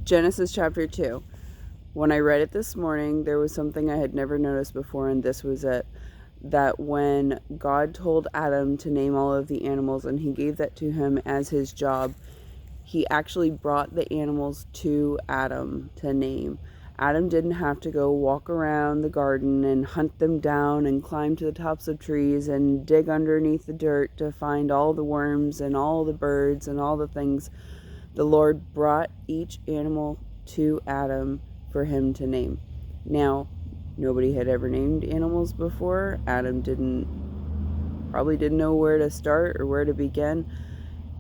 Genesis chapter 2. When I read it this morning, there was something I had never noticed before, and this was it. That when God told Adam to name all of the animals, and he gave that to him as his job, he actually brought the animals to Adam to name. Adam didn't have to go walk around the garden and hunt them down and climb to the tops of trees and dig underneath the dirt to find all the worms and all the birds and all the things. The Lord brought each animal to Adam for him to name. Now, nobody had ever named animals before. Adam probably didn't know where to start or where to begin,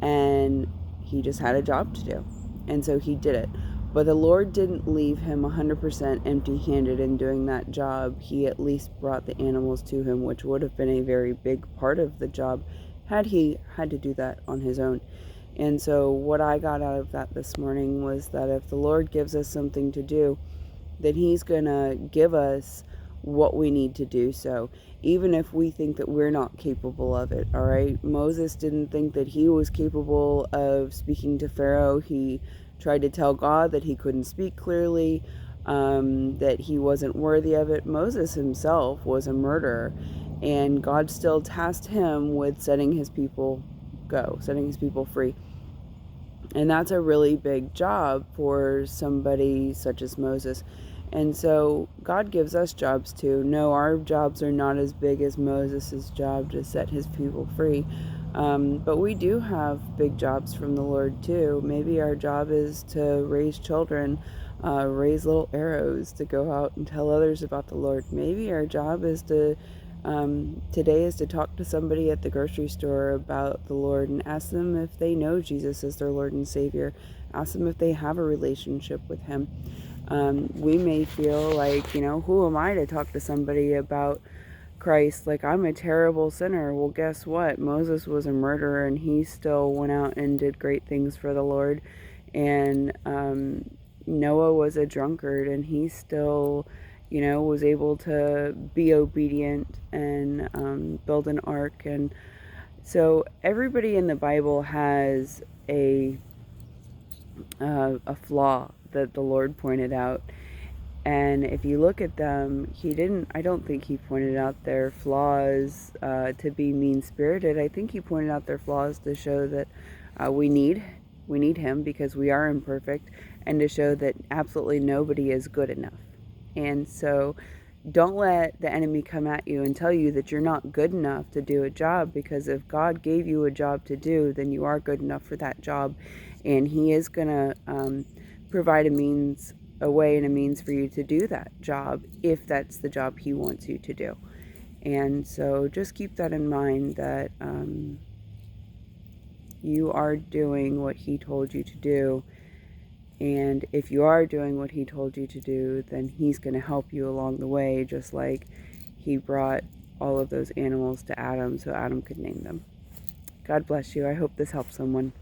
and he just had a job to do. And so he did it. But the Lord didn't leave him 100% empty-handed in doing that job. He at least brought the animals to him, which would have been a very big part of the job had he had to do that on his own. And so what I got out of that this morning was that if the Lord gives us something to do, then he's going to give us what we need to do so, even if we think that we're not capable of it. All right, Moses didn't think that he was capable of speaking to Pharaoh. He tried to tell God that he couldn't speak clearly, that he wasn't worthy of it. Moses himself was a murderer, and God still tasked him with setting his people free. And that's a really big job for somebody such as Moses. And so God gives us jobs too. No, our jobs are not as big as Moses' job to set his people free. But we do have big jobs from the Lord too. Maybe our job is to raise children, raise little arrows to go out and tell others about the Lord. Maybe our job is today is to talk to somebody at the grocery store about the Lord and ask them if they know Jesus as their Lord and Savior. Ask them if they have a relationship with him. We may feel like, who am I to talk to somebody about Christ? Like, I'm a terrible sinner. Well, guess what? Moses was a murderer, and he still went out and did great things for the Lord. And Noah was a drunkard, and he still, was able to be obedient and build an ark. And so everybody in the Bible has a flaw that the Lord pointed out. And if you look at them, I don't think he pointed out their flaws to be mean-spirited. I think he pointed out their flaws to show that we need him because we are imperfect, and to show that absolutely nobody is good enough. And so don't let the enemy come at you and tell you that you're not good enough to do a job, because if God gave you a job to do, then you are good enough for that job, and he is going to provide a way and a means for you to do that job if that's the job he wants you to do. And so just keep that in mind, that you are doing what he told you to do. And if you are doing what he told you to do, then he's going to help you along the way, just like he brought all of those animals to Adam so Adam could name them. God bless you. I hope this helps someone.